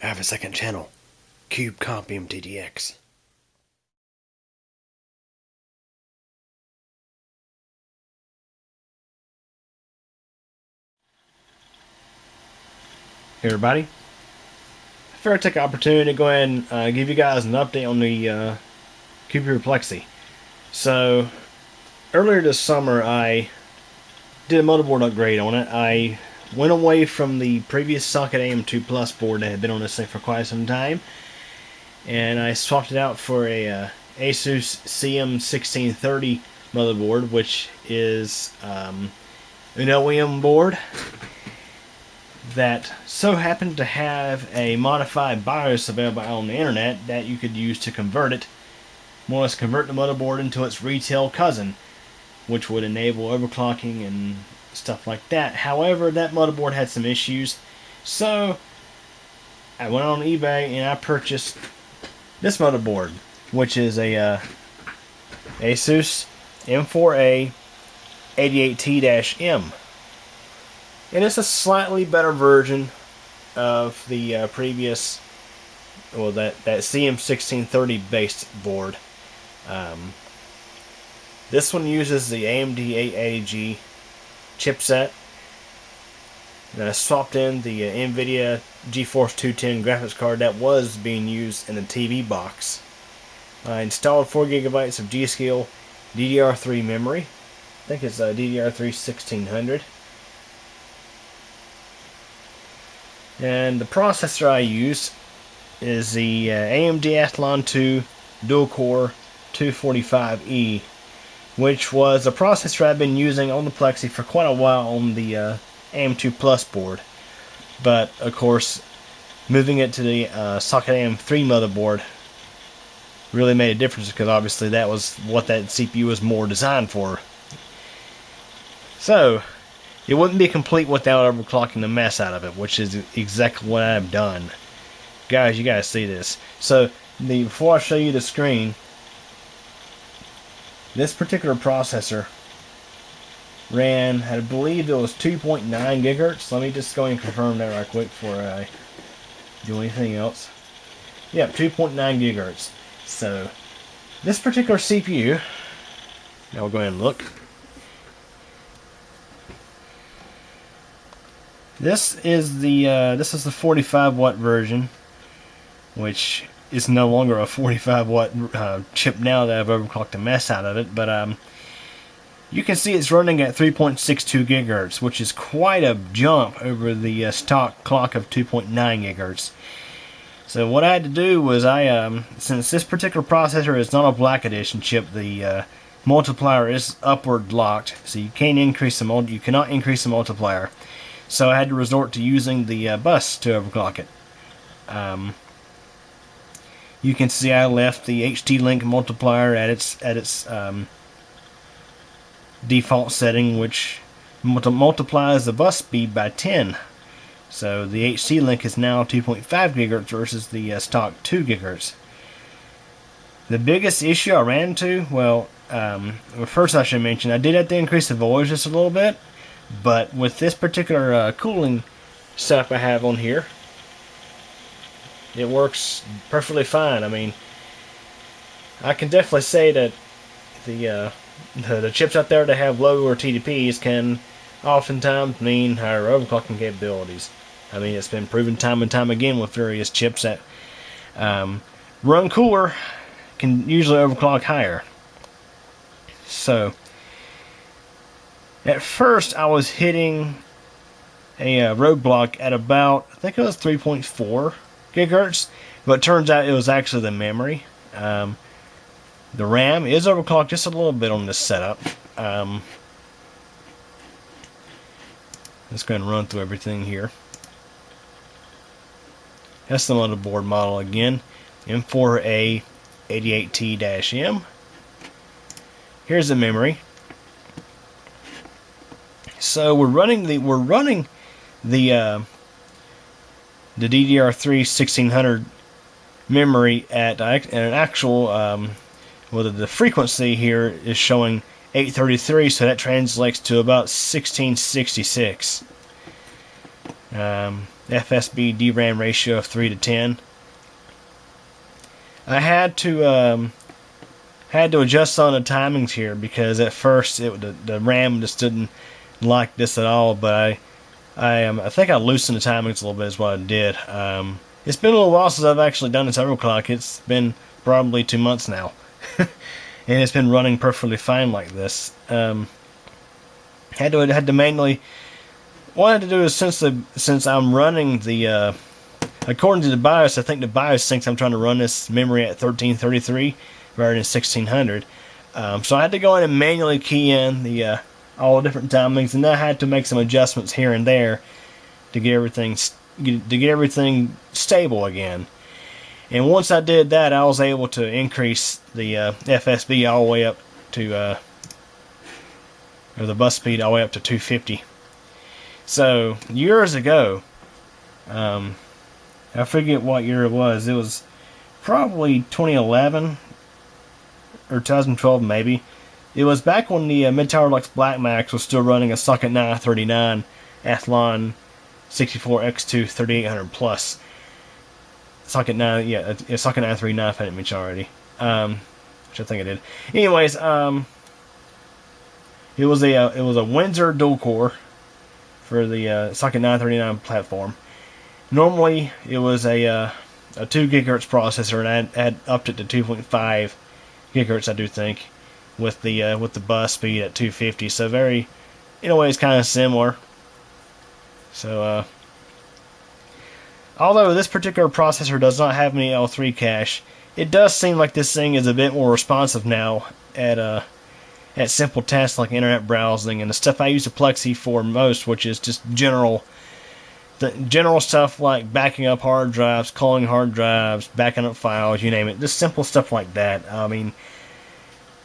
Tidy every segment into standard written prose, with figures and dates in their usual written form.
I have a second channel, Cube Computer Plexi. Hey everybody, I figured I'd take an opportunity to go ahead and give you guys an update on the Cube Computer Plexi. So, earlier this summer I did a motherboard upgrade on it. I went away from the previous socket AM2 Plus board that had been on this thing for quite some time, and I swapped it out for a Asus CM1630 motherboard, which is an OEM board that so happened to have a modified BIOS available on the internet that you could use to convert it, more or less convert the motherboard into its retail cousin, which would enable overclocking and stuff like that. However, that motherboard had some issues, so I went on eBay and I purchased this motherboard, which is a Asus M4A 88T-M. And it's a slightly better version of the previous, well, that CM1630 based board. This one uses the AMD 880G chipset. And I swapped in the NVIDIA GeForce 210 graphics card that was being used in the TV box. I installed 4 GB of G-Skill DDR3 memory. I think it's DDR3 1600. And the processor I use is the AMD Athlon II dual-core 245E, which was a processor I've been using on the Plexi for quite a while on the AM2 Plus board. But, of course, moving it to the socket AM3 motherboard really made a difference, because obviously that was what that CPU was more designed for. So, it wouldn't be complete without overclocking the mess out of it, which is exactly what I've done. Guys, you guys see this. So, before I show you the screen, this particular processor ran, I believe it was 2.9 gigahertz. Let me just go and confirm that right quick before I do anything else. Yep, 2.9 gigahertz. So, this particular CPU, now we'll go ahead and look. This is the 45 watt version, which is no longer a 45 watt chip now that I've overclocked the mess out of it. But you can see it's running at 3.62 gigahertz, which is quite a jump over the stock clock of 2.9 gigahertz. So what I had to do was since this particular processor is not a Black Edition chip, the multiplier is upward locked, so you cannot increase the multiplier. So I had to resort to using the bus to overclock it. You can see I left the HT-Link multiplier at its default setting, which multiplies the bus speed by 10. So the HT-Link is now 2.5 gigahertz versus the stock 2 gigahertz. The biggest issue I ran into, well, first I should mention, I did have to increase the voltage just a little bit. But with this particular cooling setup I have on here, it works perfectly fine. I mean, I can definitely say that the chips out there that have lower TDPs can oftentimes mean higher overclocking capabilities. I mean, it's been proven time and time again with various chips that run cooler can usually overclock higher. So, at first, I was hitting a roadblock at about, I think it was 3.4 gigahertz, but it turns out it was actually the memory. The RAM is overclocked just a little bit on this setup. Let's go ahead and run through everything here. That's the motherboard model again, M4A 88T-M. Here's the memory. So we're running the DDR3 1600 memory at an actual well, the frequency here is showing 833, so that translates to about 1666. FSB DRAM ratio of 3 to 10. I had to adjust on the timings here because at first the RAM just didn't like this at all. But I think I loosened the timings a little bit is what I did. It's been a little while since I've actually done this overclock. It's been probably 2 months now, and it's been running perfectly fine like this. Had to manually. What I had to do is since I'm running the according to the BIOS, I think the BIOS thinks I'm trying to run this memory at 1333 rather than 1600. So I had to go in and manually key in the all the different timings, and then I had to make some adjustments here and there to get everything stable again. And once I did that, I was able to increase the FSB all the way up to or the bus speed all the way up to 250. So years ago, I forget what year it was. It was probably 2011 or 2012 maybe. It was back when the Mid-Tower Lux Black Max was still running a socket 939 Athlon 64 X2 3800 plus. Socket 9, yeah, socket 939 if I didn't mention already. Which I think I did. Anyways, it was a Windsor dual core for the socket 939 platform. Normally it was a 2 GHz processor, and I had upped it to 2.5 GHz, I do think, with the bus speed at 250. So very, in a way, it's kind of similar. So although this particular processor does not have any L3 cache, it does seem like this thing is a bit more responsive now at simple tasks like internet browsing and the stuff I use the Plexi for most, which is just general stuff like backing up hard drives, calling hard drives, backing up files, you name it. Just simple stuff like that. I mean,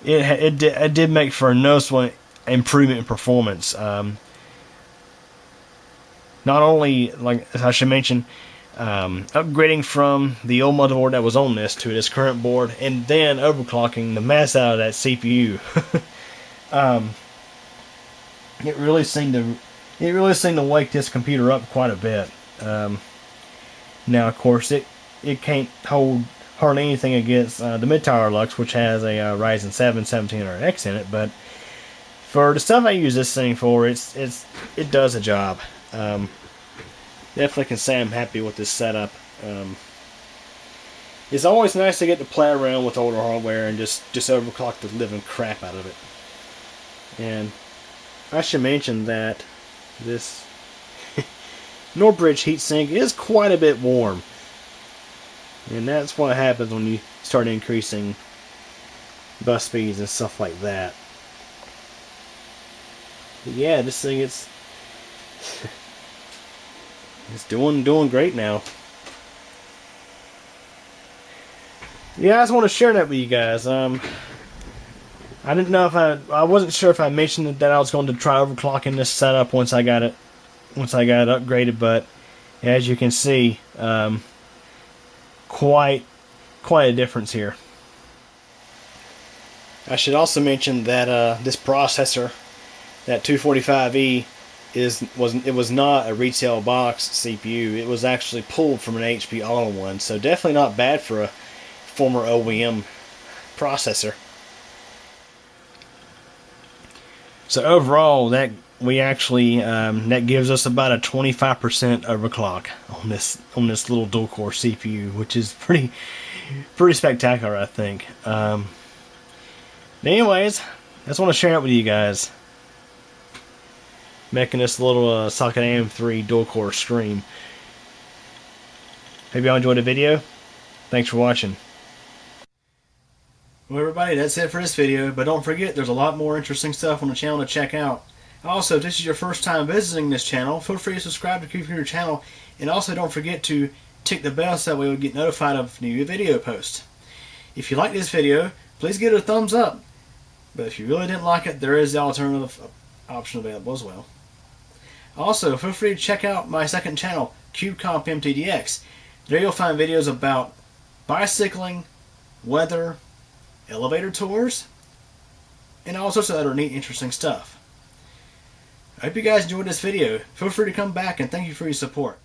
it did make for a noticeable improvement in performance. Not only, like I should mention, upgrading from the old motherboard that was on this to this current board, and then overclocking the mess out of that CPU. It really seemed to wake this computer up quite a bit. Now, of course, it can't hold hardly anything against the Mid-Tower Lux, which has a Ryzen 7 1700X in it. But for the stuff I use this thing for, it does a job. Definitely can say I'm happy with this setup. It's always nice to get to play around with older hardware and just overclock the living crap out of it. And I should mention that this Northbridge heatsink is quite a bit warm, and that's what happens when you start increasing bus speeds and stuff like that. But yeah, this thing it's doing great now. Yeah, I just want to share that with you guys. I didn't know if I wasn't sure if I mentioned that I was going to try overclocking this setup once I got it upgraded, but as you can see, quite a difference here. I should also mention that this processor, that 245E, it was not a retail box CPU. It was actually pulled from an HP all-in-one, so definitely not bad for a former OEM processor. So overall, that gives us about a 25% overclock on this little dual core CPU, which is pretty spectacular, I think. Anyways, I just want to share it with you guys, making this little socket AM3 dual core stream. Hope y'all enjoyed the video. Thanks for watching. Well, everybody, that's it for this video, but don't forget there's a lot more interesting stuff on the channel to check out. Also, if this is your first time visiting this channel, feel free to subscribe to Cube Computer channel, and also don't forget to tick the bell so that way you'll get notified of new video posts. If you like this video, please give it a thumbs up, but if you really didn't like it, there is the alternative option available as well. Also, feel free to check out my second channel, Cube Comp MTDX. There you'll find videos about bicycling, weather, elevator tours, and all sorts of other neat, interesting stuff. I hope you guys enjoyed this video. Feel free to come back, and thank you for your support.